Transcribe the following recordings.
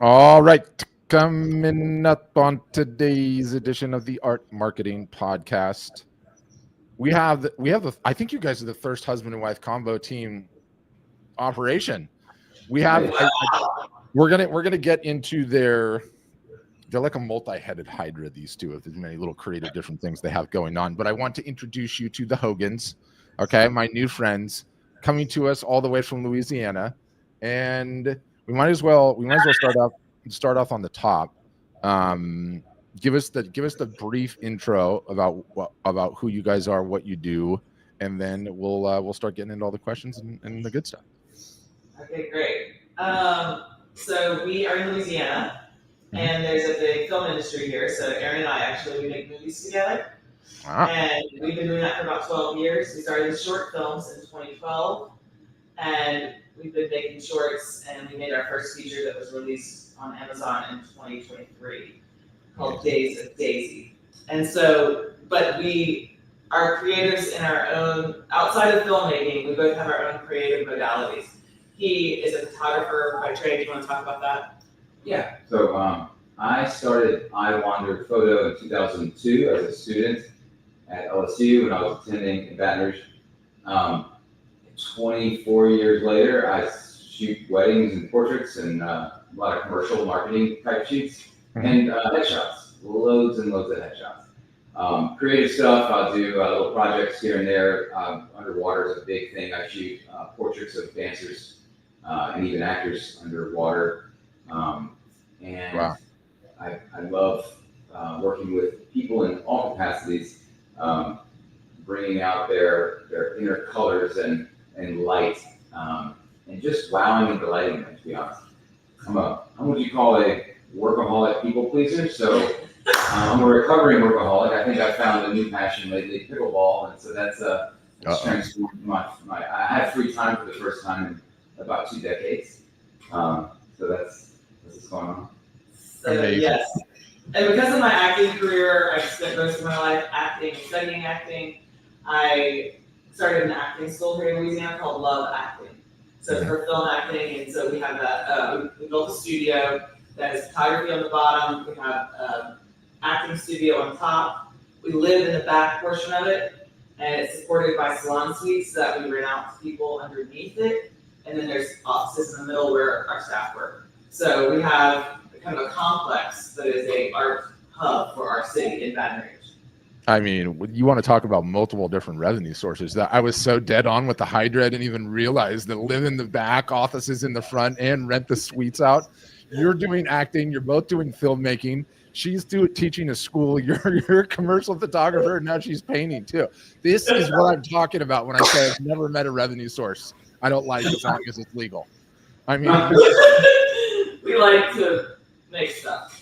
All right, coming up on today's edition of the Art Marketing Podcast, I think you guys are the first husband and wife combo team operation. We have Nice. we're gonna get into they're like a multi-headed hydra, these two, of as many little creative different things they have going on. But I want to introduce you to the Hogans, okay, my new friends coming to us all the way from Louisiana, and we might as well start off on the top. Um, give us the brief intro about who you guys are, what you do, and then we'll start getting into all the questions and the good stuff. Okay, great. So we are in Louisiana, and there's a big film industry here. So Aaron and I actually we make movies together, and we've been doing that for about 12 years. We started in short films in 2012, and we've been making shorts, and we made our first feature that was released on Amazon in 2023 called Days of Daisy. And so, but we are creatives in our own, outside of filmmaking, we both have our own creative modalities. He is a photographer by trade. Do you want to talk about that? Yeah. So I started I Wandered Photo in 2002 as a student at LSU when I was attending in Baton Rouge. 24 years later, I shoot weddings and portraits and a lot of commercial marketing type shoots and headshots, loads and loads of headshots. Creative stuff, I'll do little projects here and there. Underwater is a big thing. I shoot portraits of dancers and even actors underwater. And wow. I love working with people in all capacities, bringing out their inner colors and light, and just wowing and delighting them, to be honest. I'm what you call a workaholic people pleaser, so I'm a recovering workaholic. I think I found a new passion lately, pickleball, and so that's transformed I have free time for the first time in about 2 decades. So that's what's going on. So, yes. And because of my acting career, I've spent most of my life acting, studying acting. I started an acting school here in Louisiana called Love Acting. So it's for film acting, and so we have that. We built a studio that has photography on the bottom. We have acting studio on top. We live in the back portion of it, and it's supported by salon suites that we rent out to people underneath it. And then there's offices in the middle where our staff work. So we have kind of a complex that is a art hub for our city in Baton Rouge. I mean, you want to talk about multiple different revenue sources. That I was so dead on with the Hydra, I didn't even realize that live in the back, offices in the front, and rent the suites out. You're doing acting. You're both doing filmmaking. She's teaching a school. You're a commercial photographer, and now she's painting too. This is what I'm talking about when I say I've never met a revenue source I don't like as long as it's legal. I mean, we like to make stuff.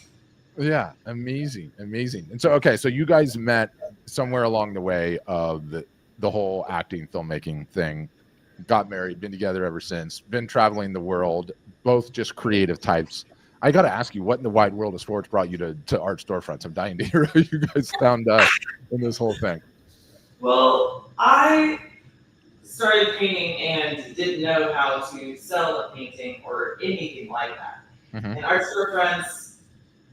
Yeah, amazing. And so, okay, so you guys met somewhere along the way of the whole acting, filmmaking thing, got married, been together ever since, been traveling the world, both just creative types. I got to ask you, what in the wide world of sports brought you to art storefronts? I'm dying to hear how you guys found in this whole thing. Well, I started painting and didn't know how to sell a painting or anything like that. And art storefronts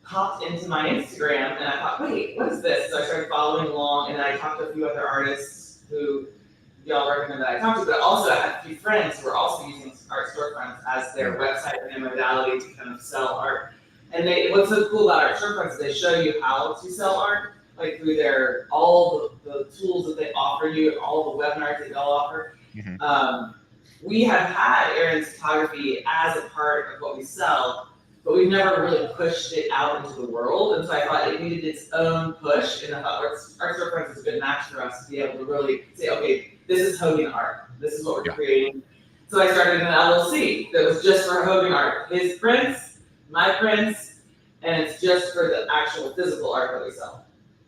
popped into my Instagram, and I thought, wait, what is this? So I started following along, and I talked to a few other artists who y'all recommend that I talked to, but also I had a few friends who were also using art storefronts as their website and their modality to kind of sell art. And what's so cool about art storefronts is they show you how to sell art, like through all the tools that they offer you, all the webinars that y'all offer. We have had Aaron's photography as a part of what we sell, but we've never really pushed it out into the world. And so I thought it needed its own push. And I thought art storefronts is a good match for us to be able to really say, okay, this is Hogan art. This is what we're creating. So I started an LLC that was just for Hogan art. His prints, my prints, and it's just for the actual physical art that we sell.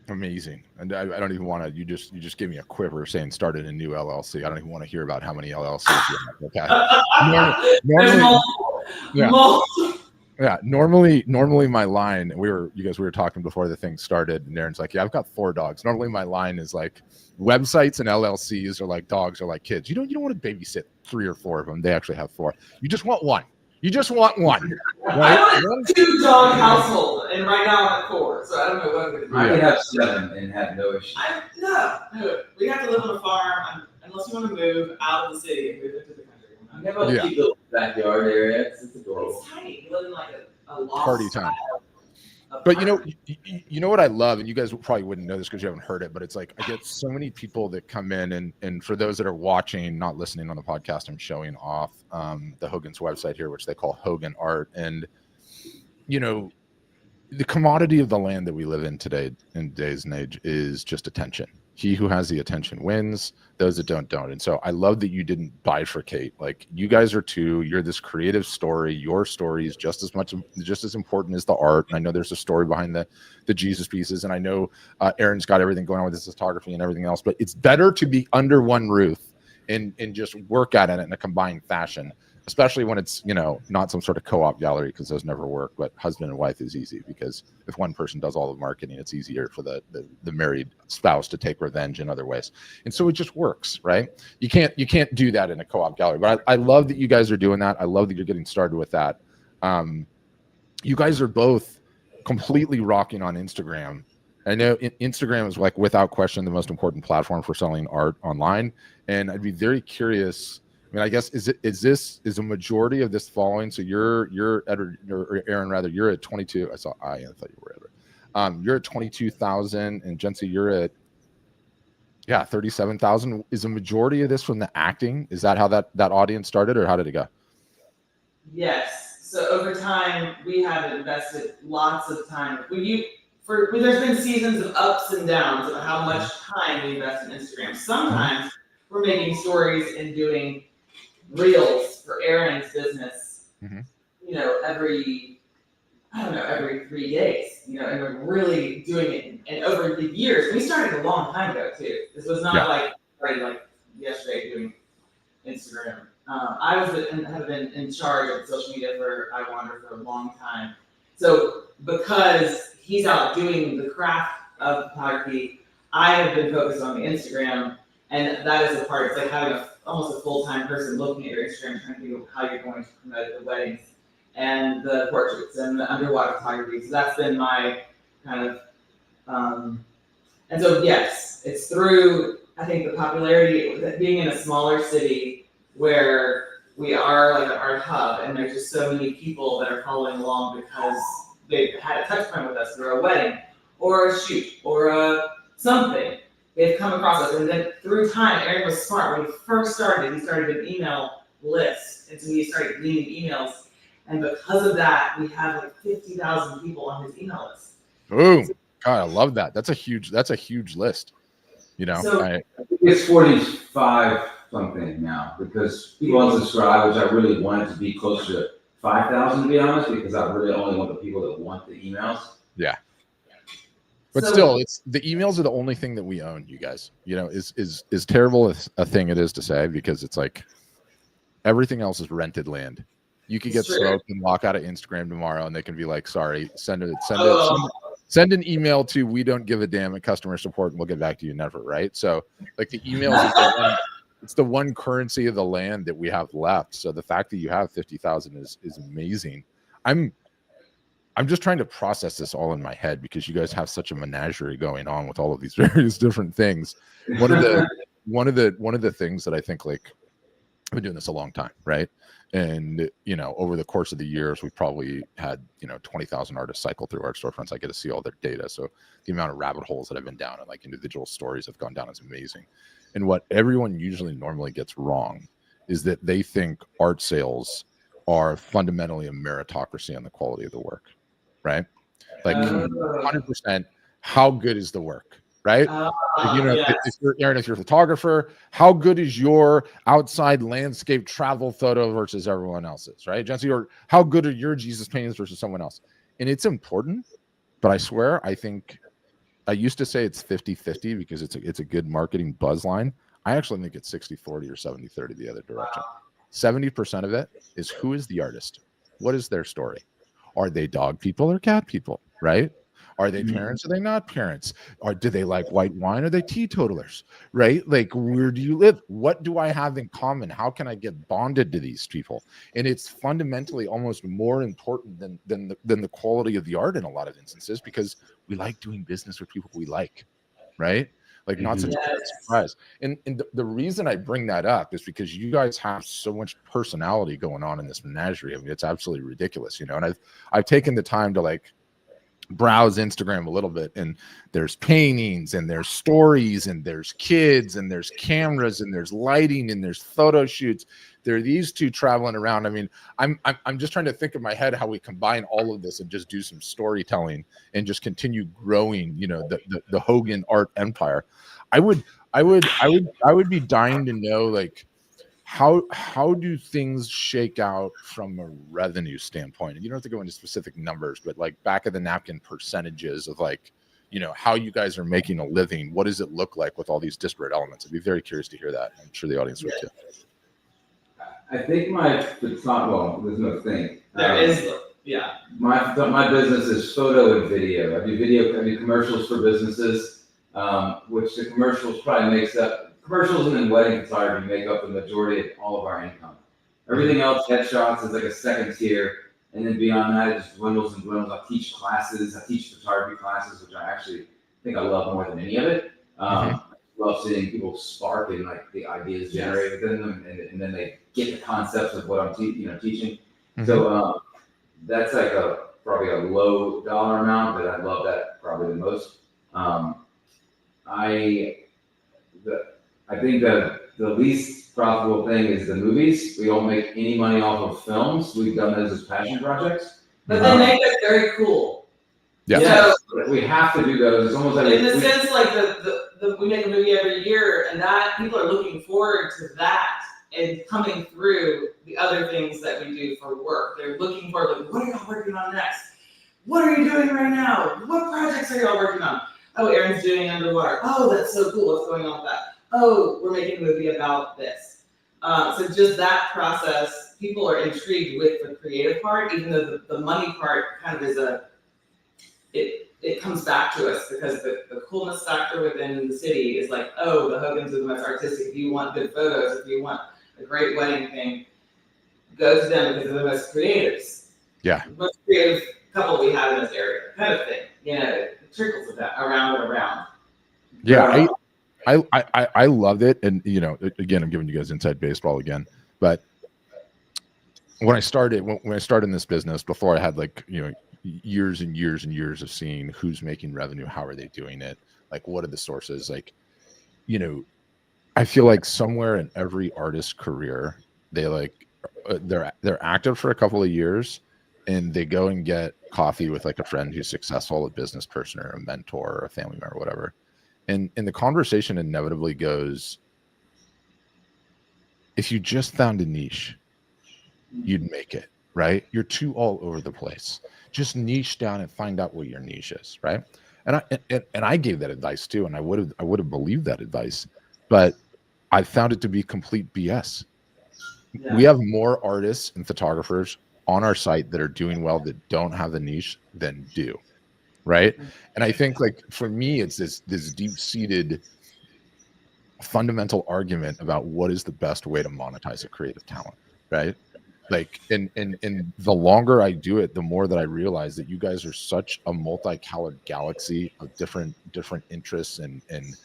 Amazing. And I don't even want to, you just give me a quiver saying started a new LLC. I don't even want to hear about how many LLCs you have. Okay. Normally, yeah, normally my line, we were talking before the thing started, and Aaron's like, yeah, I've got 4 dogs. Normally my line is like, websites and LLCs are like dogs are like kids. You don't want to babysit 3 or 4 of them. They actually have 4. You just want one. You just want one. I Right? want a 2-dog household, and right now I'm at 4, so I don't know what I'm gonna do. I could have 7 and have no issue. No, we have to live on a farm unless you want to move out of the city and move into the country. I have a cute little backyard area. It's adorable. It's tiny. You live in like a loft Party time. But you know what I love, and you guys probably wouldn't know this because you haven't heard it, but it's like I get so many people that come in, and for those that are watching, not listening on the podcast, I'm showing off the Hogans website here, which they call Hogan Art. And you know, the commodity of the land that we live in today, in today's and age, is just attention. He who has the attention wins. Those that don't. And so I love that you didn't bifurcate. Like, you guys are two. You're this creative story. Your story is just as important as the art. And I know there's a story behind the Jesus pieces. And I know Aaron's got everything going on with his photography and everything else. But it's better to be under one roof and just work at it in a combined fashion, especially when it's, you know, not some sort of co-op gallery, because those never work. But husband and wife is easy, because if one person does all the marketing, it's easier for the married spouse to take revenge in other ways. And so it just works, right? You can't do that in a co-op gallery. But I love that you guys are doing that. I love that you're getting started with that. You guys are both completely rocking on Instagram. I know Instagram is, like, without question, the most important platform for selling art online. And I'd be very curious. I mean, I guess is a majority of this following? So you're or Aaron, rather, you're at 22. I thought you were Edward. You're at 22,000, and Jency, you're at 37,000. Is a majority of this from the acting? Is that how that audience started, or how did it go? Yes. So over time, we have invested lots of time. There's been seasons of ups and downs of how much time we invest in Instagram. Sometimes we're making stories and doing reels for Aaron's business, you know, every 3 days, you know, and we're really doing it. And over the years, we started a long time ago too. This was not like yesterday doing Instagram. I have been in charge of social media for I Wander for a long time. So because he's out doing the craft of photography, I have been focused on the Instagram, and that is a part. It's like having almost a full-time person looking at your Instagram, trying to figure out how you're going to promote the weddings and the portraits and the underwater photography. So that's been my kind of, and so yes, it's through, I think, the popularity, being in a smaller city where we are like an art hub, and there's just so many people that are following along because they've had a touch point with us through a wedding or a shoot or something. They've come across us, and then through time, Aaron was smart. When he first started, he started an email list, and so we started reading emails, and because of that, we have like 50,000 people on his email list. Boom! God, I love that. That's a huge list. You know, so I think it's 45 something now, because people unsubscribe, which I really wanted to be closer to 5,000, to be honest, because I really only want the people that want the emails. Yeah. But still, it's the emails are the only thing that we own, you guys. You know, is terrible as a thing it is to say, because it's like everything else is rented land. You could get smoked and walk out of Instagram tomorrow, and they can be like, "Sorry, send an email to we don't give a damn at customer support, and we'll get back to you." Never, right? So, like, the emails, it's the one currency of the land that we have left. So the fact that you have 50,000 is amazing. I'm just trying to process this all in my head, because you guys have such a menagerie going on with all of these various different things. One of the things that I think, like, I've been doing this a long time, right? And, you know, over the course of the years, we've probably had, 20,000 artists cycle through our storefronts. I get to see all their data. So the amount of rabbit holes that I've been down and, like, individual stories have gone down is amazing. And what everyone normally gets wrong is that they think art sales are fundamentally a meritocracy on the quality of the work. Right? Like 100%, how good is the work, right? If you're Aaron, if you're a photographer, how good is your outside landscape travel photo versus everyone else's, right? Jency, or how good are your Jesus paintings versus someone else? And it's important, but I swear, I think I used to say it's 50-50 because it's a good marketing buzz line. I actually think it's 60-40 or 70-30 the other direction. 70% of it is, who is the artist? What is their story? Are they dog people or cat people, right? Are they parents? Are they not parents? Or do they like white wine? Are they teetotalers? Right? Like, where do you live? What do I have in common? How can I get bonded to these people? And it's fundamentally almost more important than the quality of the art in a lot of instances, because we like doing business with people we like, right? Like, not such a big surprise. And the reason I bring that up is because you guys have so much personality going on in this menagerie. I mean, it's absolutely ridiculous, you know. And I've taken the time to like browse Instagram a little bit, and there's paintings and there's stories and there's kids and there's cameras and there's lighting and there's photo shoots. There are these two traveling around. I mean, I'm just trying to think in my head how we combine all of this and just do some storytelling and just continue growing, you know, the Hogan art empire. I would be dying to know, like, how do things shake out from a revenue standpoint? And you don't have to go into specific numbers, but like back of the napkin percentages of, like, you know, how you guys are making a living. What does it look like with all these disparate elements? I'd be very curious to hear that. I'm sure the audience would too. I think it's not, well, there's no thing. There is, yeah. My business is photo and video. I do commercials for businesses, which the commercials probably commercials and then wedding photography make up the majority of all of our income. Everything else, headshots, is like a second tier. And then beyond that, it just dwindles and dwindles. I teach classes. I teach photography classes, which I actually think I love more than any of it. I love seeing people spark and like the ideas generated within them, and then they get the concepts of what I'm teaching. So that's like probably a low dollar amount, but I love that probably the most. I think that the least profitable thing is the movies. We don't make any money off of films. We've done those as passion projects. But they make it very cool. Yeah. So we have to do those. It's almost like in the sense, like we make a movie every year, and that people are looking forward to that and coming through the other things that we do for work. They're looking for, like, what are y'all working on next? What are you doing right now? What projects are y'all working on? Oh, Aaron's doing underwater. Oh, that's so cool. What's going on with that? Oh, we're making a movie about this. So just that process, people are intrigued with the creative part, even though the money part kind of is it comes back to us, because the coolness factor within the city is like, oh, the Hogans are the most artistic. If you want good photos, if you want a great wedding thing, go to them because they're the most creatives. Yeah. The most creative couple we have in this area, kind of thing. You know, it trickles of that around and around. Yeah, I love it. And, you know, again, I'm giving you guys inside baseball again, but when I started in this business, before I had, like, you know, years and years and years of seeing who's making revenue, how are they doing it, like, what are the sources, like, you know, I feel like somewhere in every artist's career, they like they're active for a couple of years, and they go and get coffee with like a friend who's successful, a business person or a mentor or a family member or whatever, and the conversation inevitably goes, if you just found a niche, you'd make it, right? You're too all over the place. Just niche down and find out what your niche is, right? And I gave that advice too, and I would have believed that advice, but I found it to be complete BS. Yeah. We have more artists and photographers on our site that are doing well that don't have the niche than do, right? And I think, like, for me, it's this deep-seated fundamental argument about what is the best way to monetize a creative talent, right? Like, and the longer I do it, the more that I realize that you guys are such a multicolored galaxy of different interests and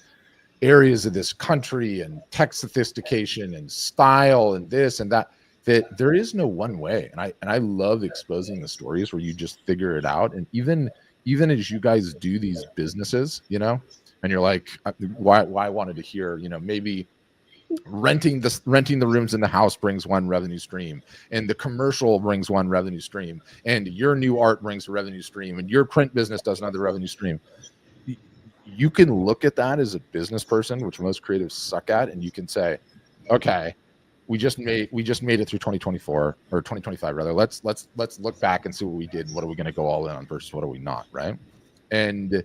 areas of this country and tech sophistication and style and this and that there is no one way. And I love exposing the stories where you just figure it out. And even as you guys do these businesses, you know, and you're like, why I wanted to hear, you know, maybe renting the rooms in the house brings one revenue stream, and the commercial brings one revenue stream, and your new art brings a revenue stream, and your print business does another revenue stream. You can look at that as a business person, which most creatives suck at, and you can say, okay, we just made it through 2024 or 2025 rather. Let's look back and see what we did. What are we going to go all in on versus what are we not, right? And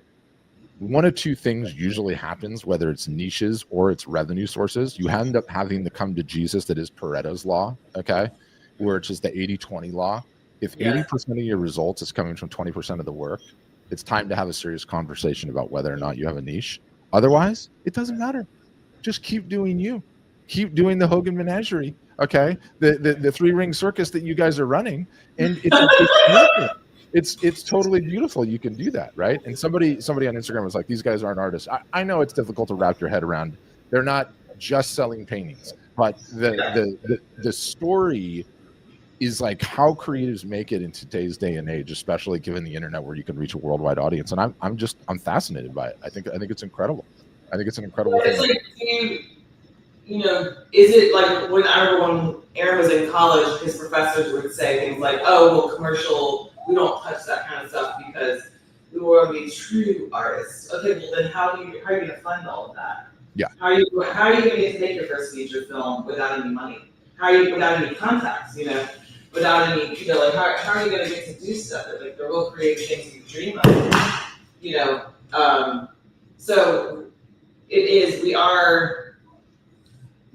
one of two things usually happens, whether it's niches or it's revenue sources. You end up having to come to Jesus, that is Pareto's law, okay, where it's just the 80-20 law. If 80% of your results is coming from 20% of the work, it's time to have a serious conversation about whether or not you have a niche. Otherwise, it doesn't matter. Just keep doing you. Keep doing the Hogan Menagerie, okay? The three-ring circus that you guys are running, and it's beautiful. It's totally beautiful. You can do that, right? And somebody on Instagram was like, "These guys aren't artists." I know it's difficult to wrap your head around. They're not just selling paintings, but the story is like how creatives make it in today's day and age, especially given the internet where you can reach a worldwide audience. And I'm fascinated by it. I think it's incredible. I think it's an incredible thing. It's like, you know, is it like when I remember when Aaron was in college, his professors would say things like, "Oh, well, commercial, we don't touch that kind of stuff because we want to be true artists." Okay, well then how are you going to fund all of that? Yeah. How are you going to get to make your first feature film without any money? How are you without any contacts? You know, without any, you know, like how are you going to get to do stuff that like the real creative things you dream of? You know, so it is. We are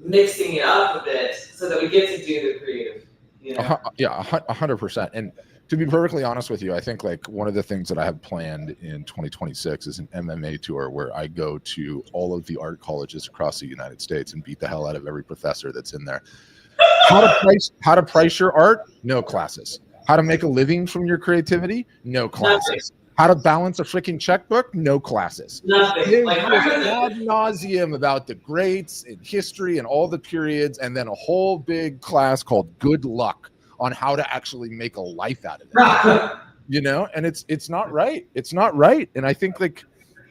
mixing it up a bit so that we get to do the creative, you know? Yeah, 100%. And to be perfectly honest with you, I think like one of the things that I have planned in 2026 is an MMA tour where I go to all of the art colleges across the United States and beat the hell out of every professor that's in there. How to price your art? No classes. How to make a living from your creativity? No classes. Nothing. How to balance a freaking checkbook? No classes. Nothing. Like ad nauseum about the greats in history and all the periods, and then a whole big class called Good Luck on how to actually make a life out of it. You know, and it's not right. It's not right. And I think like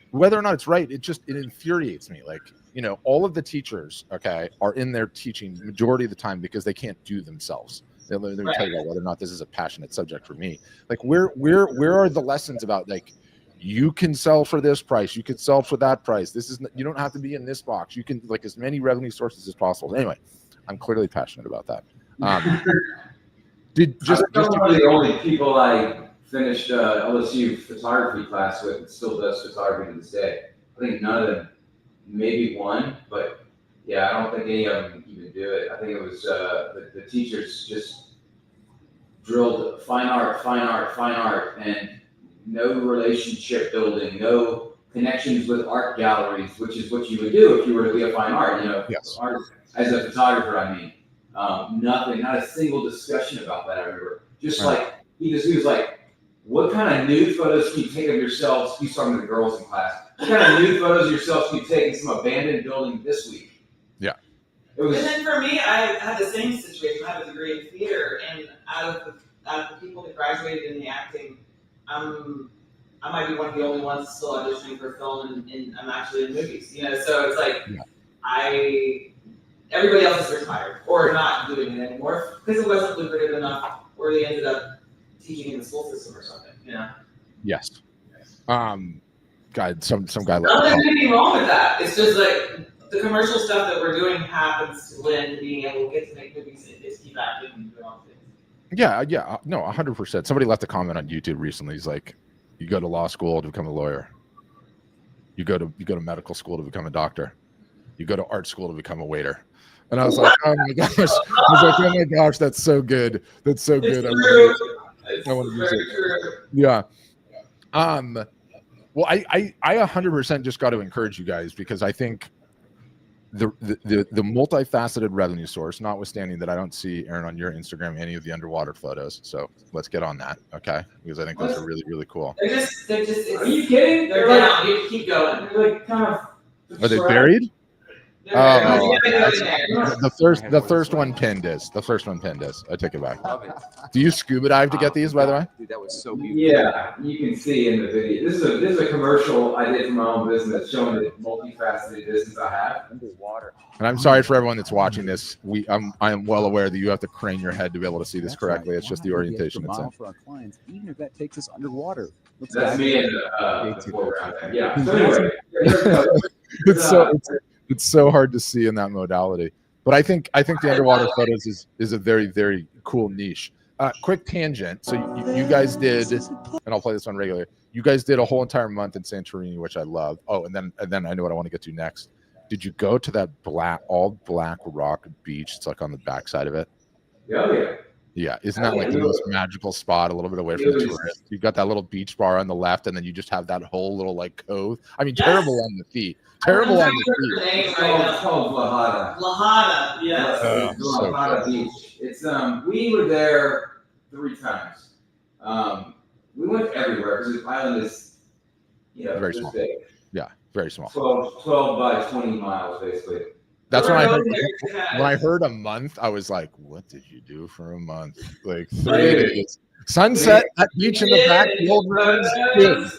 whether or not it's right, it infuriates me. Like, you know, all of the teachers, okay, are in there teaching majority of the time because they can't do themselves. Let me tell you about whether or not this is a passionate subject for me. Like, where are the lessons about like you can sell for this price, you can sell for that price. This is you don't have to be in this box. You can like as many revenue sources as possible. Anyway, I'm clearly passionate about that. Just one of the only people I finished LSU photography class with that still does photography to this day. I think none of them, maybe one, but yeah, I don't think any of them even do it. I think it was the teachers just drilled fine art, and no relationship building, no connections with art galleries, which is what you would do if you were to be a fine art. You know, yes. Art as a photographer. I mean, nothing, not a single discussion about that. I remember just like he was like, "What kind of nude photos can you take of yourselves?" He's talking to the girls in class. What kind of nude photos of yourselves can you take in some abandoned building this week? Yeah. And then for me, I had the same situation. I have a degree in theater, and out of the people that graduated in the acting, I might be one of the only ones still auditioning for film, and I'm actually in movies. You know, so it's like everybody else is retired or not doing it anymore because it wasn't lucrative enough, or they ended up teaching in the school system or something. You know. Yes. God, some guy. Nothing anything wrong with that. It's just like the commercial stuff that we're doing happens to lend being able to get to make movies and just keep acting and doing all things. Yeah, no, 100%. Somebody left a comment on YouTube recently. He's like, "You go to law school to become a lawyer. You go to medical school to become a doctor. You go to art school to become a waiter." And I was like, "Oh my gosh!" I was like, "Oh my gosh, that's so good. That's so good." I want to use it. Yeah. Well, I 100% just got to encourage you guys because I think the multifaceted revenue source, notwithstanding that I don't see, Aaron, on your Instagram any of the underwater photos. So let's get on that, okay? Because I think those are really, really cool. They're just. Are you kidding? They're down. You keep going. They're like kind of. Are they buried? Oh, the first one pinned is. The first one pinned is. I take it back. Do you scuba dive to get these, by the way? Dude, that was so beautiful. Yeah, you can see in the video. This is a commercial I did for my own business, showing the multifaceted business I have. Underwater. And I'm sorry for everyone that's watching this. I am well aware that you have to crane your head to be able to see this correctly. It's just the orientation it's in. For our clients, even if that takes us underwater. That's me in the foreground there. Yeah. So anyway, it's so hard to see in that modality. But I think the underwater photos is a very, very cool niche. Quick tangent. So you guys did, and I'll play this one regularly. You guys did a whole entire month in Santorini, which I love. Oh, and then I know what I want to get to next. Did you go to that all black rock beach? It's like on the backside of it. Oh yeah. Yeah, isn't that like the most magical spot, a little bit away from the tourists? You got that little beach bar on the left, and then you just have that whole little like cove. I mean, terrible on the feet. Terrible on the feet. It's called Lahada. Lahada, yes. It's Lahada Beach. It's we were there 3 times. We went everywhere because the island is, very small. big. Yeah, very small. 12 by 20 miles, basically. That's when I heard. When I heard a month, I was like, "What did you do for a month? Like 3 days, sunset, that beach in the back, the old rooms, good."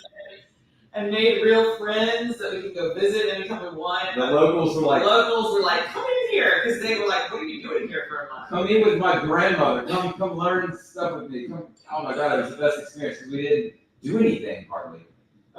And made real friends that we could go visit anytime we want. The locals were like, "Come in here," because they were like, "What are you doing here for a month?" "Come in with my grandmother. Come learn stuff with me." Oh my God, it was the best experience because we didn't do anything hardly.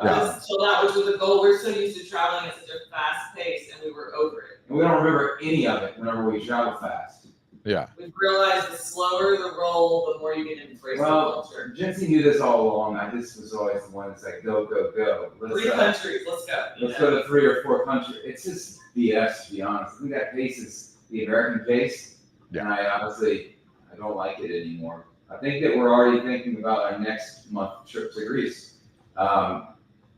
Just chill out, which was the goal. We're so used to traveling at such a fast pace, and we were over it. And we don't remember any of it whenever we travel fast. Yeah. We've realized the slower the roll, the more you can embrace the culture. Jency knew this all along. I just was always the one that's like, go, go, go. 3 countries, let's go. Let's go to 3 or 4 countries. It's just BS, to be honest. I think that pace is the American pace. Yeah. And I don't like it anymore. I think that we're already thinking about our next month trip to Greece.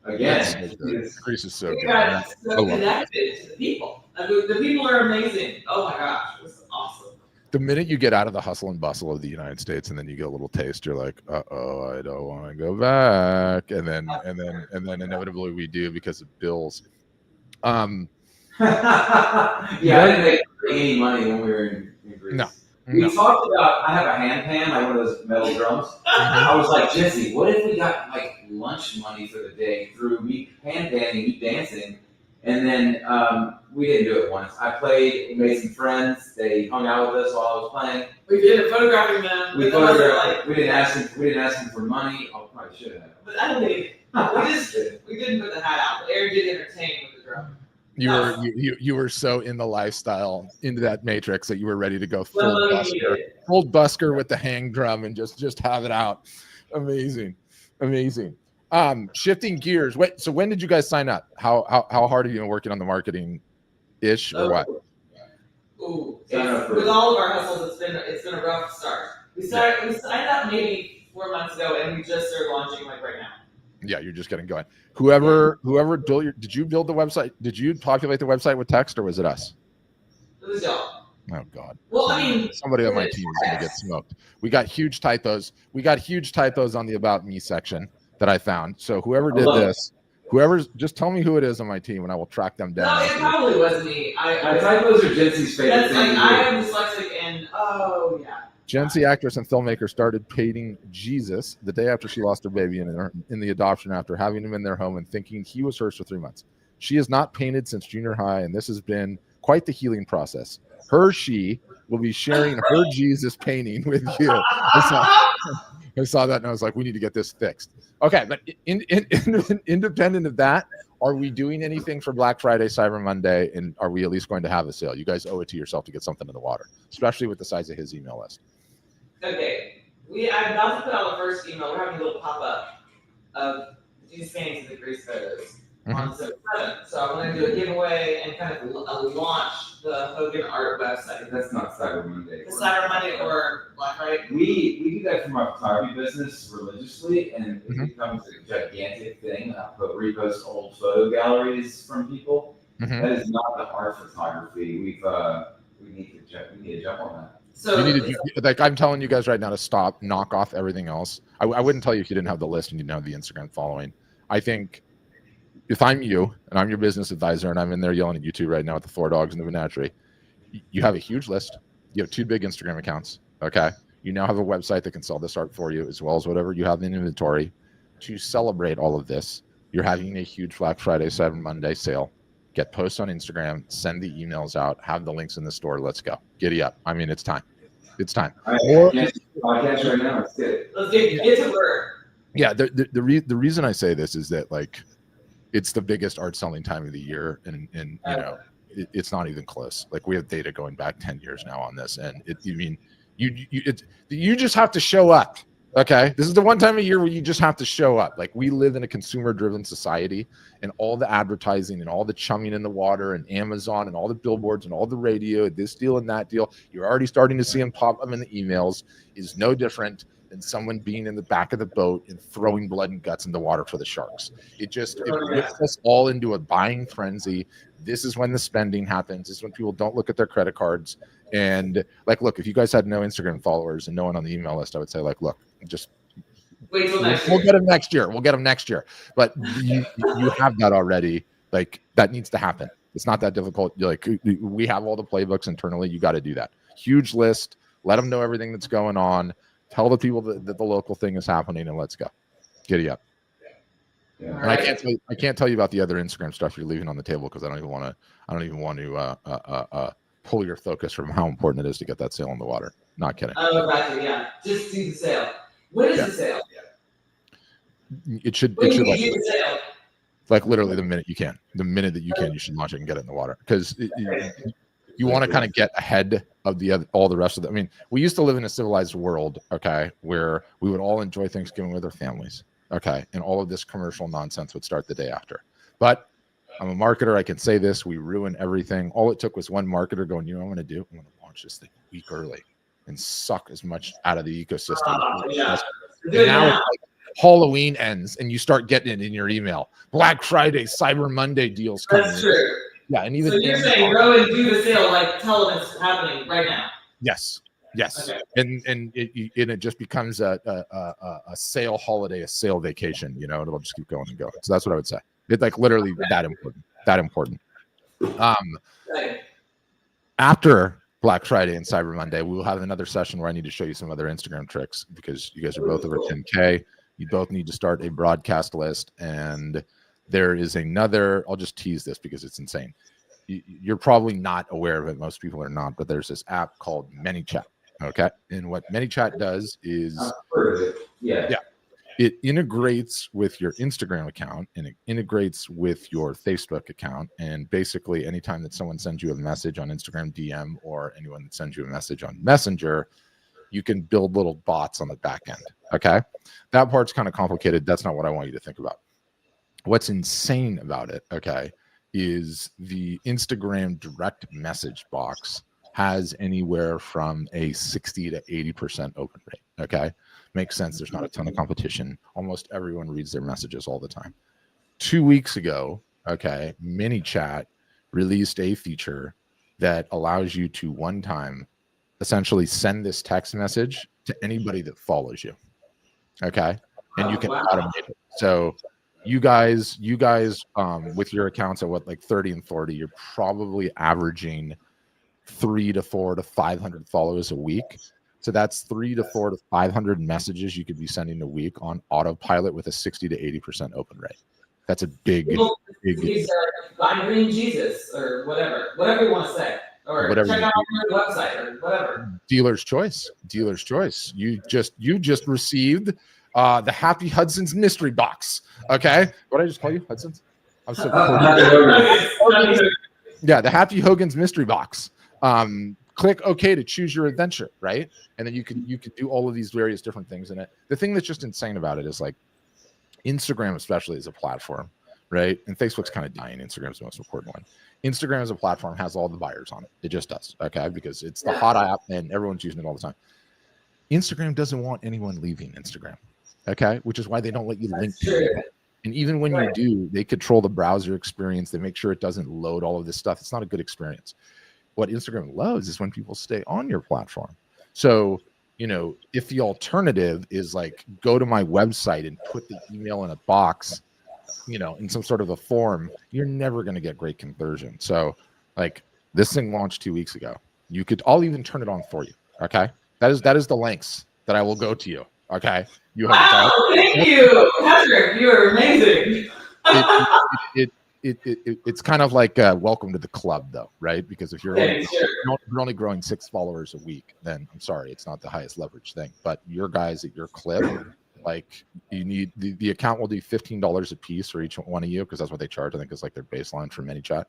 Again, Greece is so we good. got so connected to the people. I mean, the people are amazing. Oh my gosh, it was awesome. The minute you get out of the hustle and bustle of the United States, and then you get a little taste, you're like, "Uh-oh, I don't want to go back." And then inevitably we do because of bills. Yeah, I didn't make any money when we were in Greece. No. We talked about, I have a hand pan, like one of those metal drums. I was like, Jesse, what if we got like lunch money for the day through me hand panning, me dancing? And then we didn't do it once. I played, we made some friends. They hung out with us while I was playing. We did photographing them. We didn't ask them for money. Oh, probably should have. But I don't think we didn't put the hat out. But Aaron did entertain with the drum. You were so in the lifestyle, into that matrix, that you were ready to go full busker with the hang drum and just have it out. Amazing. Shifting gears. So when did you guys sign up? How hard are you working on the marketing ish or what? Ooh, with all of our hustles, it's been a rough start. We signed up maybe 4 months ago, and we just started launching like right now. Yeah, you're just getting going. Whoever built did you build the website? Did you populate the website with text, or was it us? It was y'all. Oh God. Well, I mean, somebody on my team is going to get smoked. We got huge typos. On the About Me section that I found. So whoever did this, just tell me who it is on my team, and I will track them down. No, it probably wasn't me. Typos are Jency's favorite thing. I am dyslexic, and yeah. Jency, actress and filmmaker, started painting Jesus the day after she lost her baby in the adoption, after having him in their home and thinking he was hers for 3 months. She has not painted since junior high, and this has been quite the healing process. She will be sharing her Jesus painting with you. I saw that and I was like, we need to get this fixed. Okay, but independent of that, are we doing anything for Black Friday, Cyber Monday, and are we at least going to have a sale? You guys owe it to yourself to get something in the water, especially with the size of his email list. Okay, I'm about to put out the first email. We're having a little pop-up of Jesus paintings and the Greece photos on December 7th. So I'm going to do a giveaway and kind of launch the Hogan Art website. That's not Cyber Monday. The Cyber Monday or Black Friday. We do that from our photography business religiously, and it becomes a gigantic thing. I repost old photo galleries from people. That is not the art photography. We need to jump on that. So I'm telling you guys right now to stop, knock off everything else. I wouldn't tell you if you didn't have the list and you didn't have the Instagram following. I think if I'm you and I'm your business advisor and I'm in there yelling at you two right now with the 4 dogs and the menagerie, you have a huge list. You have 2 big Instagram accounts. Okay. You now have a website that can sell this art for you, as well as whatever you have in inventory. To celebrate all of this, you're having a huge Black Friday, Cyber Monday sale. Get posts on Instagram, send the emails out, have the links in the store. Let's go. Giddy up. I mean, it's time. It's time. Podcast right now. Let's get it. Let's get to work. Yeah. The reason I say this is that, like, it's the biggest art selling time of the year, and you know, it's not even close. Like, we have data going back 10 years now on this, and you just have to show up. Okay, this is the one time of year where you just have to show up. Like, we live in a consumer-driven society, and all the advertising and all the chumming in the water and Amazon and all the billboards and all the radio, this deal and that deal, you're already starting to see them pop up in the emails, is no different than someone being in the back of the boat and throwing blood and guts in the water for the sharks. It whips us all into a buying frenzy. This is when the spending happens. This is when people don't look at their credit cards. And like, look, if you guys had no Instagram followers and no one on the email list, I would say, like, look, just wait till next year. We'll get them next year. We'll get them next year. But you have that already. Like, that needs to happen. It's not that difficult. You're like, we have all the playbooks internally. You got to do that. Huge list. Let them know everything that's going on. Tell the people that the local thing is happening, and let's go. Giddy up. Yeah. And I can't tell you about the other Instagram stuff you're leaving on the table, because I don't even want to pull your focus from how important it is to get that sail on the water. Not kidding. Oh, gotcha. Yeah, just do the sale. When is the sale? It should When do you do the sale? like literally the minute you can. The minute that you can, you should launch it and get it in the water, because you want to kind of get ahead of all the rest of them. I mean, we used to live in a civilized world, okay, where we would all enjoy Thanksgiving with our families, okay, and all of this commercial nonsense would start the day after. But I'm a marketer. I can say this. We ruin everything. All it took was one marketer going, you know what I'm going to do? I'm going to launch this thing a week early and suck as much out of the ecosystem. Yeah. And now it's like Halloween ends and you start getting it in your email. Black Friday, Cyber Monday deals coming. That's true. Yeah, and even so you're saying go and do the sale, like tell them it's happening right now. Yes. Okay. And it just becomes a sale holiday, a sale vacation. You know, it'll just keep going and going. So that's what I would say. It's like literally that important. Right. After Black Friday and Cyber Monday, we will have another session where I need to show you some other Instagram tricks, because you guys are both over 10K. You both need to start a broadcast list. And there is another, I'll just tease this because it's insane. You're probably not aware of it. Most people are not, but there's this app called ManyChat. Okay. And what ManyChat does is, it integrates with your Instagram account, and it integrates with your Facebook account. And basically, anytime that someone sends you a message on Instagram DM, or anyone that sends you a message on Messenger, you can build little bots on the back end. Okay. That part's kind of complicated. That's not what I want you to think about. What's insane about it, okay, is the Instagram direct message box has anywhere from a 60 to 80% open rate. Okay. Makes sense. There's not a ton of competition. Almost everyone reads their messages all the time. 2 weeks ago, okay, ManyChat released a feature that allows you to one time essentially send this text message to anybody that follows you. Okay. And you can automate it. So you guys with your accounts at what, like 30 and 40, you're probably averaging 300 to 400 to 500 followers a week. So that's 300 to 400 to 500 messages you could be sending a week on autopilot with a 60 to 80% open rate. That's a big. I'm green Jesus, or whatever you want to say, or whatever check out your website, or whatever. Dealer's choice. You just received the Happy Hudson's mystery box. Okay, what did I just call you, Hudson's? I'm so yeah, the Happy Hogans mystery box. Click OK to choose your adventure, right? And then you can do all of these various different things in it. The thing that's just insane about it is, like, Instagram, especially as a platform, right? And Facebook's kind of dying. Instagram's the most important one. Instagram as a platform has all the buyers on it. It just does, okay? Because it's the hot app and everyone's using it all the time. Instagram doesn't want anyone leaving Instagram, okay? Which is why they don't let you link to it. And even when you do, they control the browser experience. They make sure it doesn't load all of this stuff. It's not a good experience. What Instagram loves is when people stay on your platform. So, you know, if the alternative is like, go to my website and put the email in a box, you know, in some sort of a form, you're never going to get great conversion. So, like, this thing launched 2 weeks ago. I'll even turn it on for you. Okay. That is the lengths that I will go to you. Okay. You have thank you, Patrick. You are amazing. It's kind of like welcome to the club, though, right? Because if you're only growing 6 followers a week, then I'm sorry, it's not the highest leverage thing. But your guys at your clip, like, you need the account will do $15 a piece for each one of you, because that's what they charge. I think it's like their baseline for ManyChat.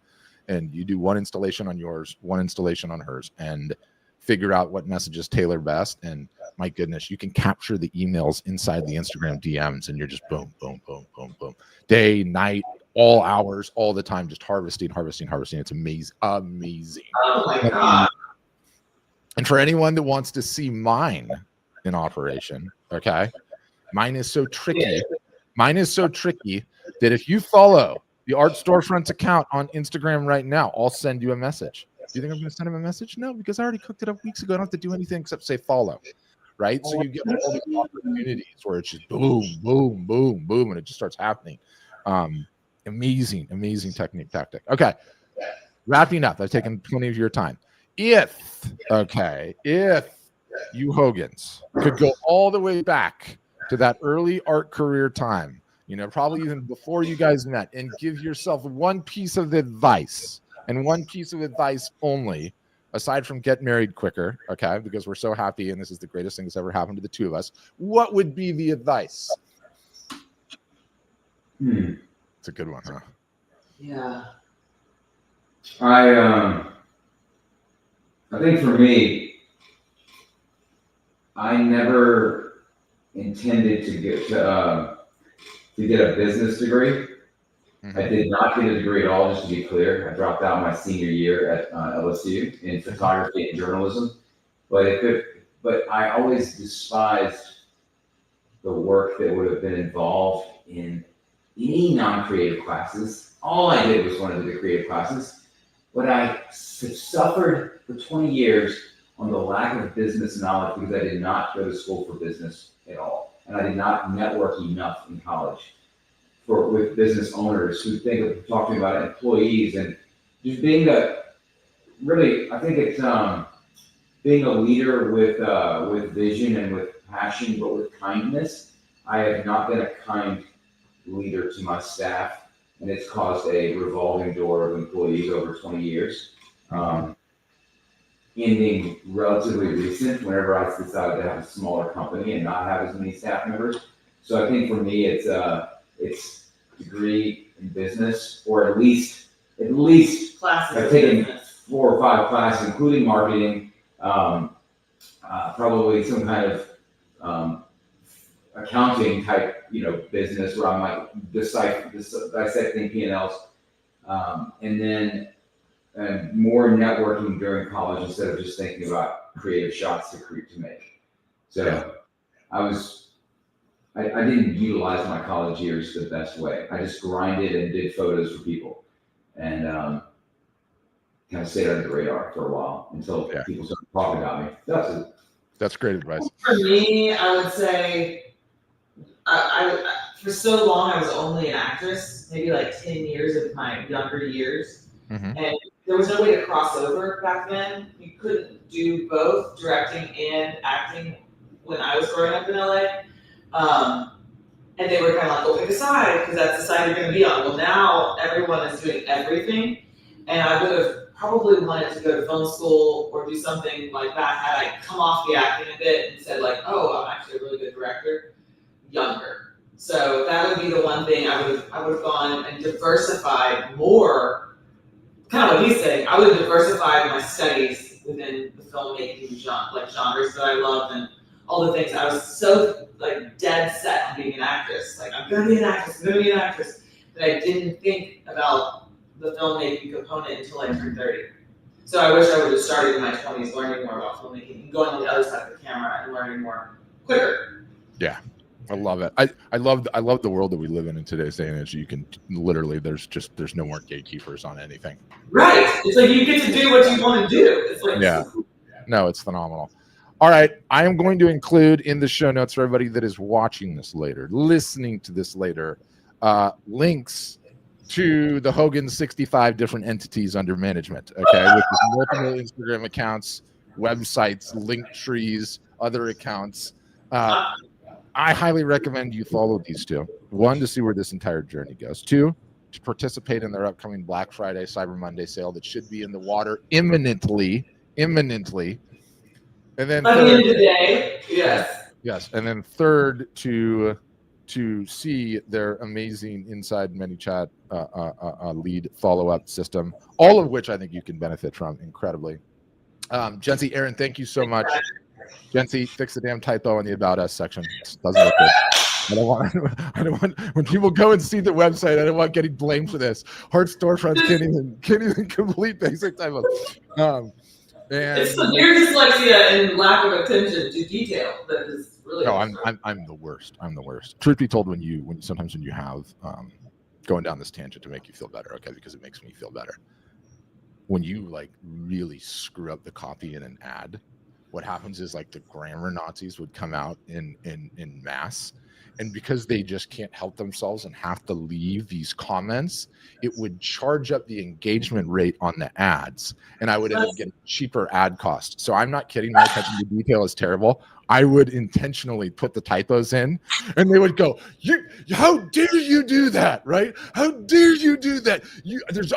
And you do one installation on yours, one installation on hers, and figure out what messages tailor best. And my goodness, you can capture the emails inside the Instagram DMs, and you're just boom, boom, boom, boom, boom, day, night, all hours, all the time, just harvesting. It's amazing. Oh my God. And for anyone that wants to see mine in operation, okay, mine is so tricky. Mine is so tricky that if you follow the Art Storefronts account on Instagram right now, I'll send you a message. Do you think I'm going to send him a message? No, because I already cooked it up weeks ago. I don't have to do anything except say follow, right? So you get all these opportunities where it's just boom, boom, boom, boom, and it just starts happening. Amazing tactic. Okay, wrapping up. I've taken plenty of your time. If you Hogans could go all the way back to that early art career time, probably even before you guys met, and give yourself one piece of advice, and one piece of advice only, aside from get married quicker, okay, because we're so happy and this is the greatest thing that's ever happened to the two of us, what would be the advice? It's a good one, huh? Yeah. I think for me, I never intended to get a business degree. I did not get a degree at all, just to be clear. I dropped out my senior year at LSU in photography and journalism. But I always despised the work that would have been involved in any non-creative classes. All I did was one of the creative classes. But I suffered for 20 years on the lack of business knowledge because I did not go to school for business at all. And I did not network enough in college with business owners who think of talking about employees and just being I think it's being a leader with vision and with passion, but with kindness. I have not been a kind leader to my staff, and it's caused a revolving door of employees over 20 years. Ending relatively recent whenever I decided to have a smaller company and not have as many staff members. So I think for me, it's degree in business, or at least Classes I've of taken business. 4 or 5 classes, including marketing, probably some kind of accounting type, business where I might dissecting P&Ls, and then more networking during college instead of just thinking about creative shots to make. So I didn't utilize my college years the best way. I just grinded and did photos for people, and kind of stayed under the radar for a while until people started talking about me. That's great advice. For me, I would say, I for so long I was only an actress, maybe like 10 years of my younger years, and there was no way to cross over back then. You couldn't do both directing and acting when I was growing up in LA. And they were kind of like, well, pick a side, because that's the side you're going to be on. Well, now everyone is doing everything, and I would have probably wanted to go to film school or do something like that had I come off the acting a bit and said like, oh, I'm actually a really good director, younger. So that would be the one thing I would have gone and diversified more. Kind of what he's saying, I would have diversified my studies within the filmmaking genres that I loved, and all the things. I was so dead set on being an actress. Like, I'm gonna be an actress, that I didn't think about the filmmaking component until I turned 30. So I wish I would have started in my 20s learning more about filmmaking and going on the other side of the camera and learning more quicker. Yeah. I love it. I love the world that we live in today's day and age. You can literally, there's no more gatekeepers on anything. Right. It's like you get to do what you want to do. It's like, yeah. No, it's phenomenal. All right. I am going to include in the show notes for everybody that is watching this later, listening to this later, links to the Hogans 65 different entities under management. Okay. With multiple Instagram accounts, websites, link trees, other accounts. I highly recommend you follow these two. 1, to see where this entire journey goes. 2, to participate in their upcoming Black Friday, Cyber Monday sale that should be in the water imminently. And then by the end of the day, yes. Yes. And then 3rd, to see their amazing inside ManyChat lead follow-up system, all of which I think you can benefit from incredibly. Jency, Aaron, thank you so much Jency, fix the damn typo in the About Us section. It doesn't look good. I don't want when people go and see the website, I don't want getting blamed for this. Hard storefronts can't even complete basic typos. And It's your dyslexia and lack of attention to detail that is really. No, I'm the worst. I'm the worst. Truth be told, when you have going down this tangent to make you feel better, okay, because it makes me feel better. When you like really screw up the copy in an ad, what happens is like the grammar Nazis would come out in mass, and because they just can't help themselves and have to leave these comments, it would charge up the engagement rate on the ads, and I would end up getting cheaper ad costs. So I'm not kidding. My attention to detail is terrible. I would intentionally put the typos in, and they would go, how dare you do that, right? How dare you do that?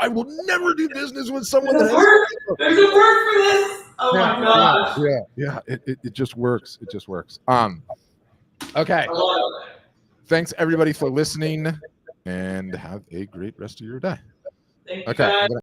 I will never do business with someone that has... There's a word for this. Oh my gosh. Yeah. It just works. It just works. Okay. Thanks everybody for listening, and have a great rest of your day. Thank you, guys.